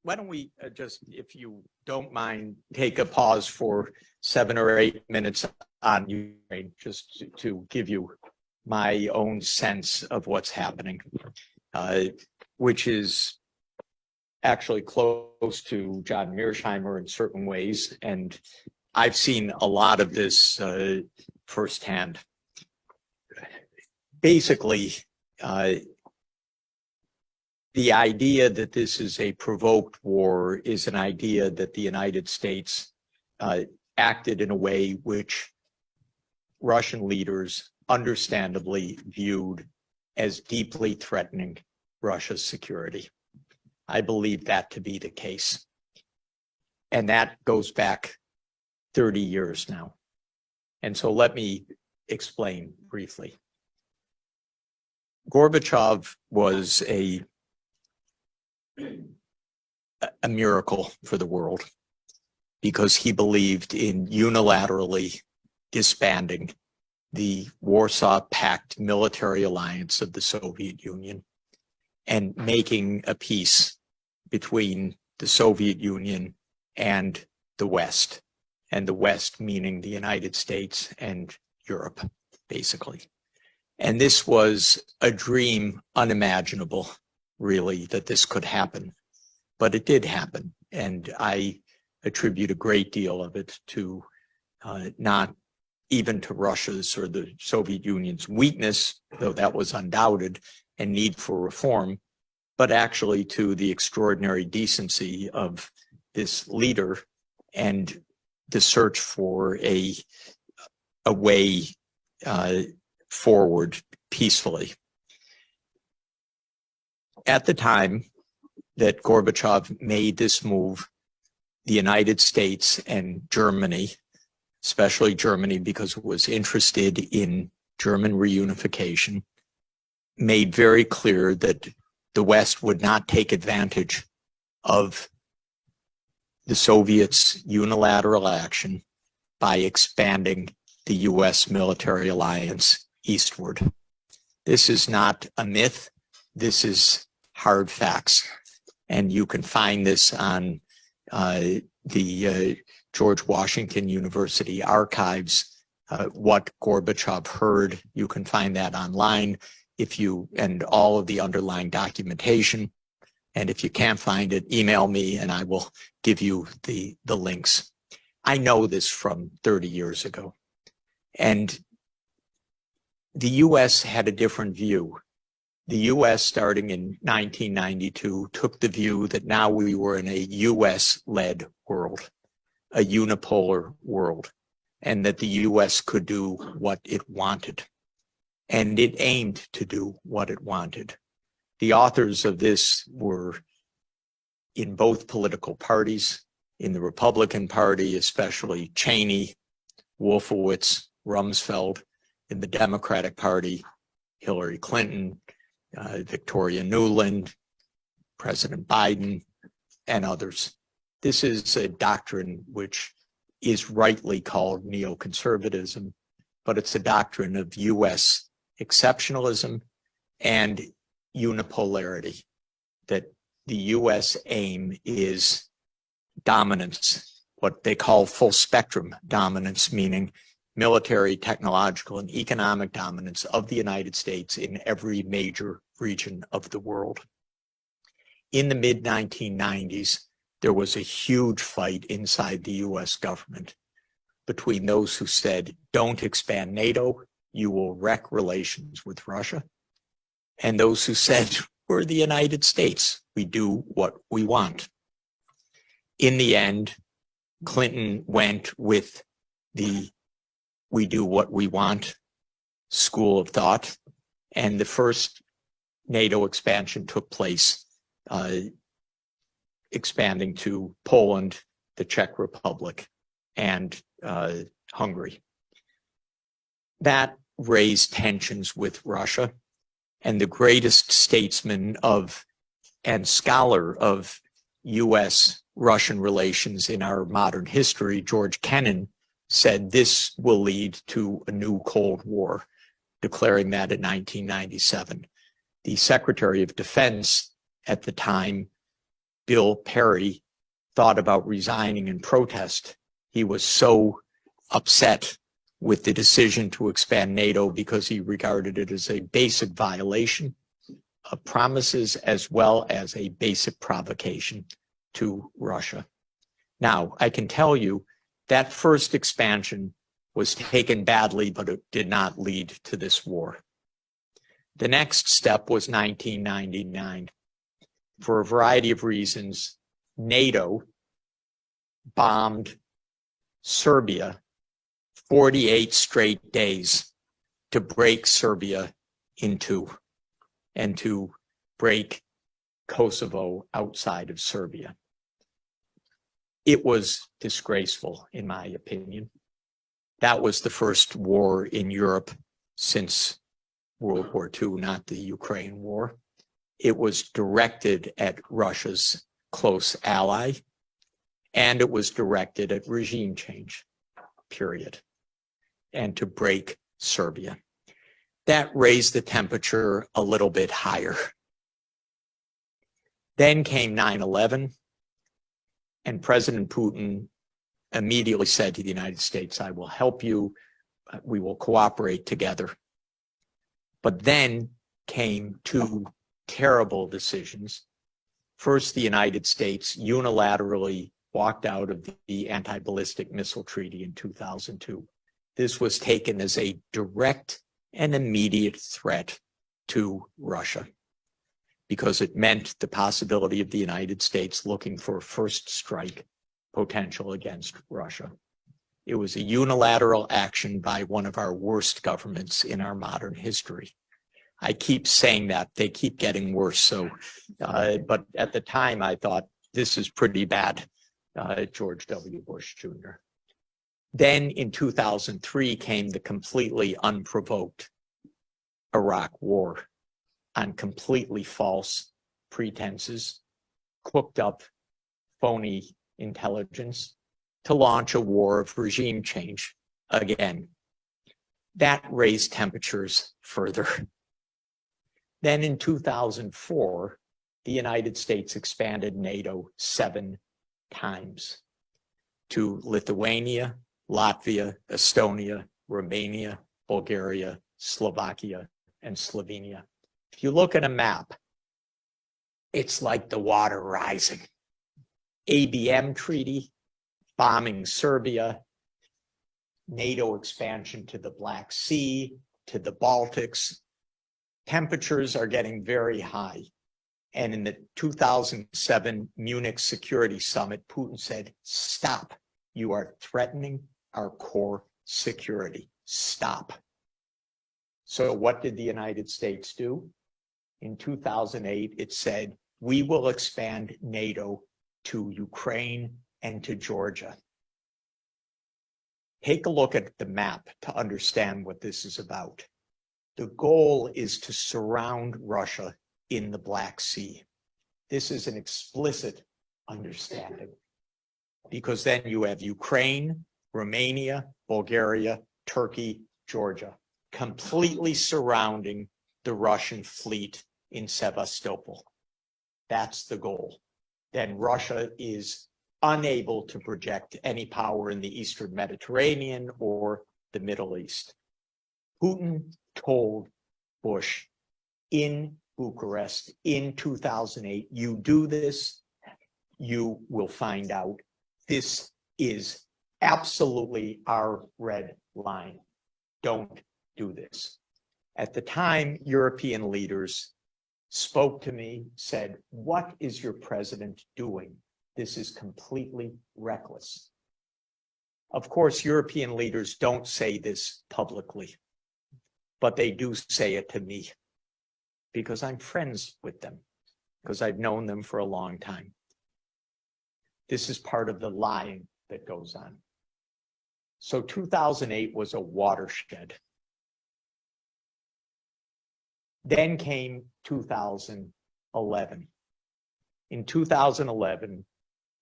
why don't we just, if you don't mind, take a pause for 7 or 8 minutes on Ukraine, just to give you my own sense of what's happening, which is actually close to John Mearsheimer in certain ways. And I've seen a lot of this firsthand. Basically, the idea that this is a provoked war is an idea that the United States acted in a way which Russian leaders understandably viewed as deeply threatening Russia's security. I believe that to be the case. And that goes back 30 years now. And so let me explain briefly. Gorbachev was a miracle for the world because he believed in unilaterally disbanding the Warsaw Pact military alliance of the Soviet Union and making a peace between the Soviet Union and the West meaning the United States and Europe, basically. And this was a dream unimaginable, really, that this could happen. But it did happen, and I attribute a great deal of it to not even to Russia's or the Soviet Union's weakness, though that was undoubted, and need for reform, but actually to the extraordinary decency of this leader and the search for a way forward peacefully. At the time that Gorbachev made this move, the United States and Germany, especially Germany because it was interested in German reunification, made very clear that the West would not take advantage of the Soviets' unilateral action by expanding the US military alliance eastward. This is not a myth. This is hard facts. And you can find this on the George Washington University archives, what Gorbachev heard. You can find that online and all of the underlying documentation. And if you can't find it, email me and I will give you the links. I know this from 30 years ago. And the US had a different view. The US, starting in 1992, took the view that now we were in a US-led world, a unipolar world, and that the US could do what it wanted. And it aimed to do what it wanted. The authors of this were in both political parties, in the Republican Party, especially Cheney, Wolfowitz, Rumsfeld, in the Democratic Party, Hillary Clinton, Victoria Nuland, President Biden, and others. This is a doctrine which is rightly called neoconservatism, but it's a doctrine of US exceptionalism and unipolarity, that the US aim is dominance, what they call full spectrum dominance, meaning military, technological, and economic dominance of the United States in every major region of the world. In the mid-1990s, there was a huge fight inside the US government between those who said, don't expand NATO, you will wreck relations with Russia, and those who said, we're the United States, we do what we want. In the end, Clinton went with the we do what we want school of thought, and the first NATO expansion took place, expanding to Poland, the Czech Republic, and Hungary. That raised tensions with Russia, and the greatest statesman and scholar of US-Russian relations in our modern history, George Kennan, said this will lead to a new Cold War, declaring that in 1997. The Secretary of Defense at the time Bill Perry thought about resigning in protest. He was so upset with the decision to expand NATO because he regarded it as a basic violation of promises as well as a basic provocation to Russia. Now, I can tell you that first expansion was taken badly, but it did not lead to this war. The next step was 1999. For a variety of reasons, NATO bombed Serbia 48 straight days to break Serbia in two and to break Kosovo outside of Serbia. It was disgraceful, in my opinion. That was the first war in Europe since World War II, not the Ukraine war. It was directed at Russia's close ally, and it was directed at regime change, period, and to break Serbia. That raised the temperature a little bit higher. Then came 9/11, and President Putin immediately said to the United States, I will help you, we will cooperate together. But then came two terrible decisions. First, the United States unilaterally walked out of the anti-ballistic missile treaty in 2002. This was taken as a direct and immediate threat to Russia because it meant the possibility of the United States looking for a first strike potential against Russia. It was a unilateral action by one of our worst governments in our modern history. I keep saying that, they keep getting worse. So, but at the time I thought this is pretty bad, George W. Bush Jr. Then in 2003 came the completely unprovoked Iraq War on completely false pretenses, cooked up phony intelligence to launch a war of regime change again. That raised temperatures further. Then in 2004, the United States expanded NATO 7 times to Lithuania, Latvia, Estonia, Romania, Bulgaria, Slovakia, and Slovenia. If you look at a map, it's like the water rising. ABM treaty, bombing Serbia, NATO expansion to the Black Sea, to the Baltics. Temperatures are getting very high. And in the 2007 Munich Security Summit, Putin said, stop, you are threatening our core security, stop. So what did the United States do? In 2008, it said, we will expand NATO to Ukraine and to Georgia. Take a look at the map to understand what this is about. The goal is to surround Russia in the Black Sea. This is an explicit understanding because then you have Ukraine, Romania, Bulgaria, Turkey, Georgia, completely surrounding the Russian fleet in Sevastopol. That's the goal. Then Russia is unable to project any power in the Eastern Mediterranean or the Middle East. Putin told Bush in Bucharest in 2008, you do this, you will find out. This is absolutely our red line. Don't do this. At the time, European leaders spoke to me, said, what is your president doing? This is completely reckless. Of course, European leaders don't say this publicly, but they do say it to me because I'm friends with them, because I've known them for a long time. This is part of the lying that goes on. So 2008 was a watershed. Then came 2011. In 2011,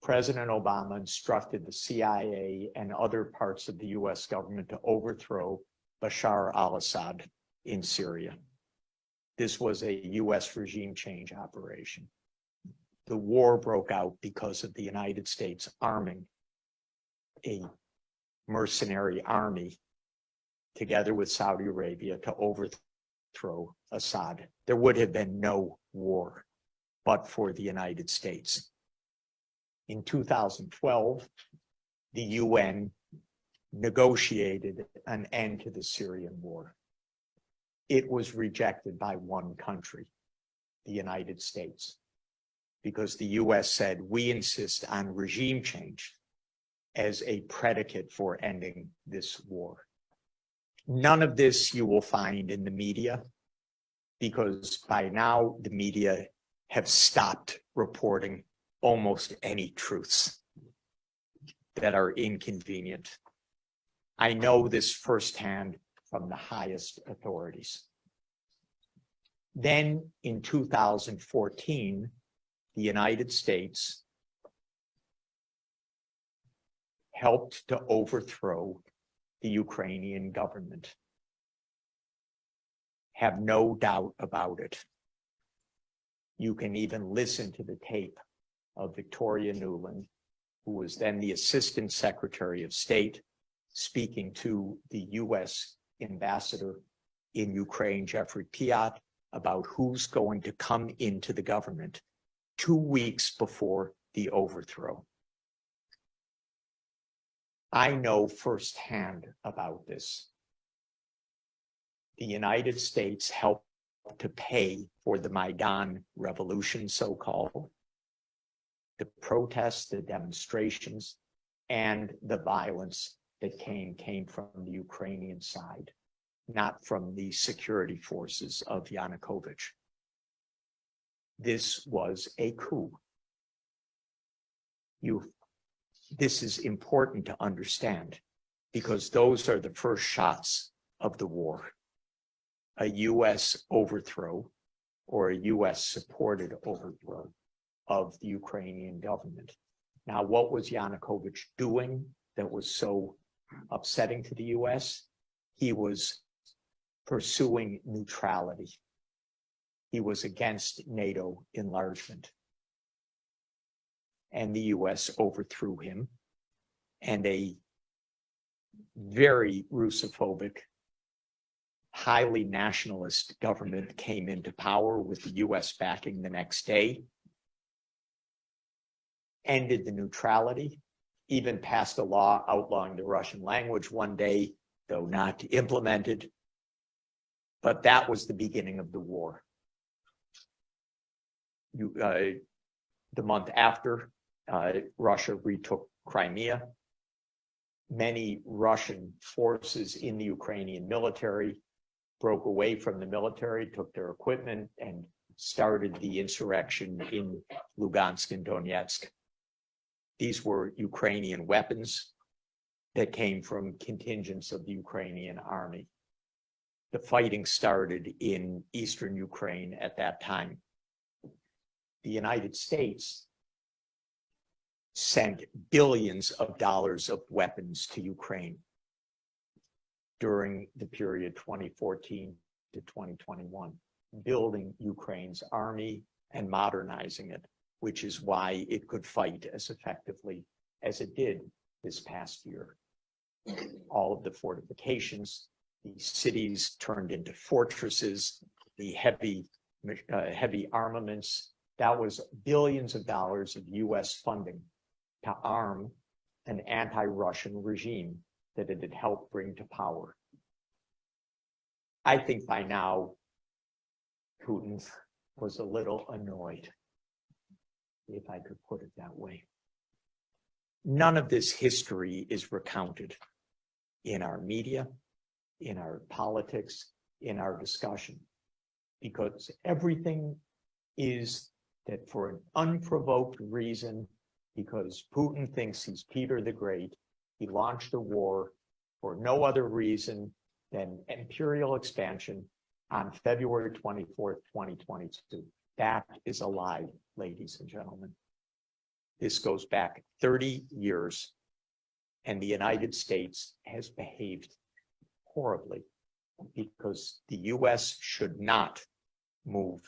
President Obama instructed the CIA and other parts of the US government to overthrow Bashar al-Assad in Syria. This was a US regime change operation. the war broke out because of the United States arming a mercenary army together with Saudi Arabia to overthrow Assad. There would have been no war but for the United States. In 2012, the UN negotiated an end to the Syrian war. It was rejected by one country, the United States, because the US said, we insist on regime change as a predicate for ending this war. None of this you will find in the media, because by now the media have stopped reporting almost any truths that are inconvenient. I know this firsthand from the highest authorities. Then in 2014, the United States helped to overthrow the Ukrainian government. Have no doubt about it. You can even listen to the tape of Victoria Nuland, who was then the Assistant Secretary of State, speaking to the US ambassador in Ukraine, Jeffrey Piat, about who's going to come into the government 2 weeks before the overthrow. I know firsthand about this. The United States helped to pay for the Maidan revolution, so-called, the protests, the demonstrations, and the violence that came from the Ukrainian side, not from the security forces of Yanukovych. This was a coup. This is important to understand, because those are the first shots of the war. A US overthrow, or a US supported overthrow of the Ukrainian government. Now, what was Yanukovych doing that was so upsetting to the US? He was pursuing neutrality. He was against NATO enlargement. And the US overthrew him, and a very Russophobic, highly nationalist government came into power with the US backing the next day, ended the neutrality, even passed a law outlawing the Russian language one day, though not implemented. But that was the beginning of the war. The month after, Russia retook Crimea. Many Russian forces in the Ukrainian military broke away from the military, took their equipment, and started the insurrection in Lugansk and Donetsk. These were Ukrainian weapons that came from contingents of the Ukrainian army. The fighting started in eastern Ukraine at that time. The United States sent billions of dollars of weapons to Ukraine during the period 2014 to 2021, building Ukraine's army and modernizing it, which is why it could fight as effectively as it did this past year. All of the fortifications, the cities turned into fortresses, the heavy armaments, that was billions of dollars of US funding to arm an anti-Russian regime that it had helped bring to power. I think by now, Putin was a little annoyed, if I could put it that way. None of this history is recounted in our media, in our politics, in our discussion, because everything is that for an unprovoked reason, because Putin thinks he's Peter the Great, he launched a war for no other reason than imperial expansion on February 24th, 2022. That is a lie, ladies and gentlemen. This goes back 30 years, and the United States has behaved horribly because the US should not move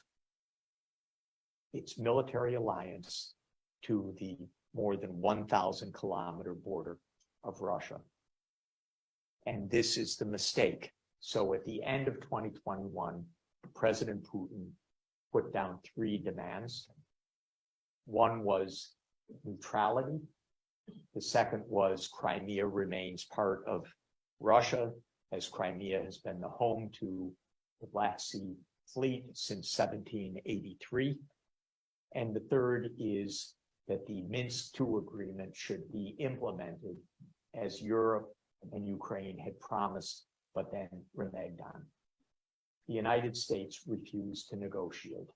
its military alliance to the more than 1,000-kilometer border of Russia. And this is the mistake. So at the end of 2021, President Putin put down 3 demands. One was neutrality. The second was Crimea remains part of Russia, as Crimea has been the home to the Black Sea Fleet since 1783. And the third is that the Minsk II agreement should be implemented as Europe and Ukraine had promised, but then reneged on. The United States refused to negotiate.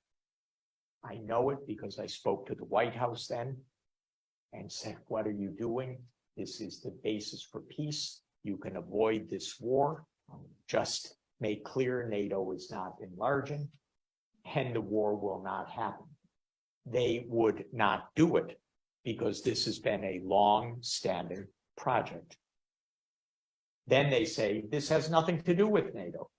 I know it because I spoke to the White House then and said, what are you doing? This is the basis for peace. You can avoid this war. Just make clear NATO is not enlarging and the war will not happen. They would not do it because this has been a long-standing project. Then they say, this has nothing to do with NATO.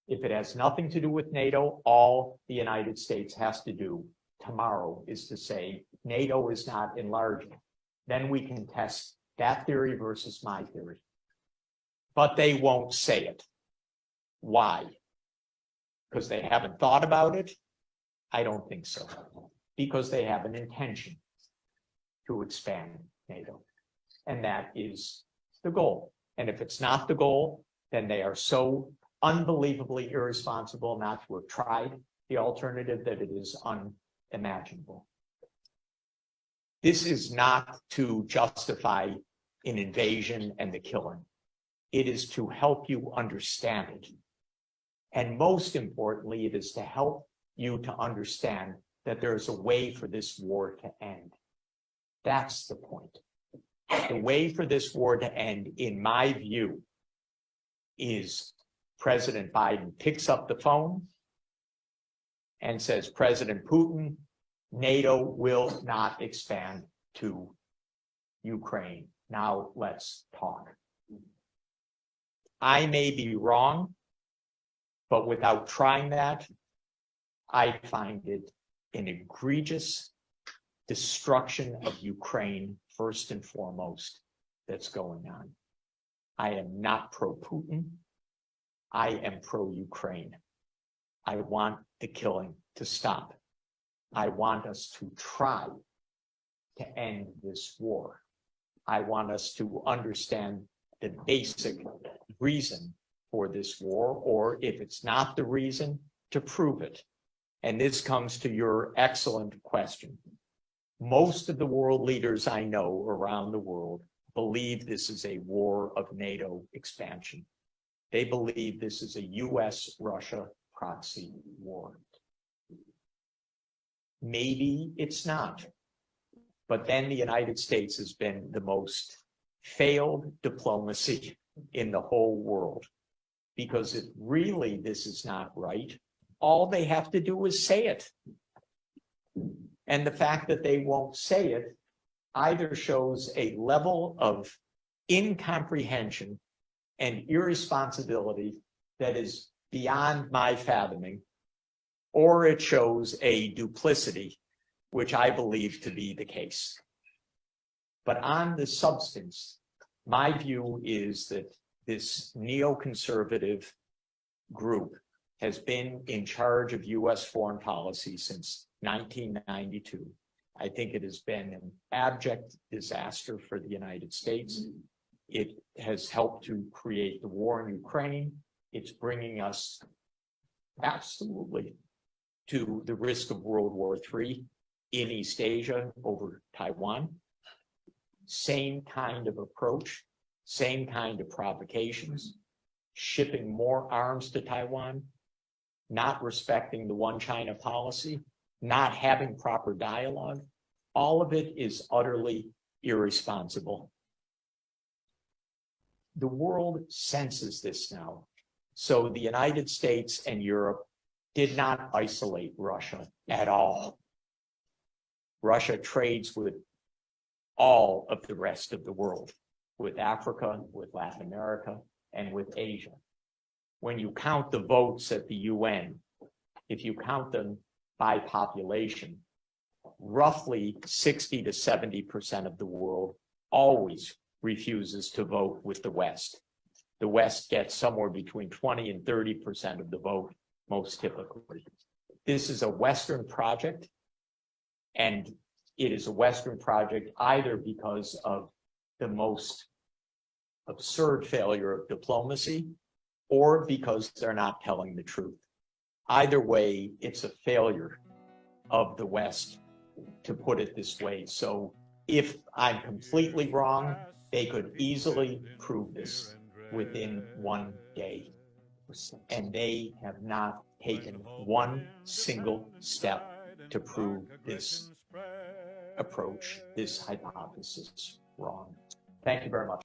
If it has nothing to do with NATO, all the United States has to do tomorrow is to say, NATO is not enlarging. Then we can test that theory versus my theory. But they won't say it. Why? Because they haven't thought about it? I don't think so. Because they have an intention to expand NATO. And that is the goal. And if it's not the goal, then they are so unbelievably irresponsible not to have tried the alternative that it is unimaginable. This is not to justify an invasion and the killing. It is to help you understand it. And most importantly, it is to help you to understand that there's a way for this war to end. That's the point. The way for this war to end, in my view, is President Biden picks up the phone and says, President Putin, NATO will not expand to Ukraine. Now let's talk. I may be wrong, but without trying that, I find it an egregious destruction of Ukraine, first and foremost, that's going on. I am not pro-Putin. I am pro-Ukraine. I want the killing to stop. I want us to try to end this war. I want us to understand the basic reason for this war, or if it's not the reason, to prove it. And this comes to your excellent question. Most of the world leaders I know around the world believe this is a war of NATO expansion. They believe this is a US-Russia proxy war. Maybe it's not. But then the United States has been the most failed diplomacy in the whole world. Because if really this is not right, all they have to do is say it. And the fact that they won't say it either shows a level of incomprehension and irresponsibility that is beyond my fathoming, or it shows a duplicity, which I believe to be the case. But on the substance, my view is that this neoconservative group has been in charge of US foreign policy since 1992. I think it has been an abject disaster for the United States. It has helped to create the war in Ukraine. It's bringing us absolutely to the risk of World War III in East Asia over Taiwan. Same kind of approach, same kind of provocations, shipping more arms to Taiwan, not respecting the one China policy, not having proper dialogue. All of it is utterly irresponsible. The world senses this now. So the United States and Europe did not isolate Russia at all. Russia trades with all of the rest of the world, with Africa, with Latin America, and with Asia. When you count the votes at the UN, if you count them by population, roughly 60 to 70% of the world always refuses to vote with the West. The West gets somewhere between 20 and 30% of the vote, most typically. This is a Western project, and it is a Western project either because of the most absurd failure of diplomacy or because they're not telling the truth. Either way, it's a failure of the West, to put it this way. So if I'm completely wrong, they could easily prove this within one day. And they have not taken one single step to prove this approach, this hypothesis, wrong. Thank you very much.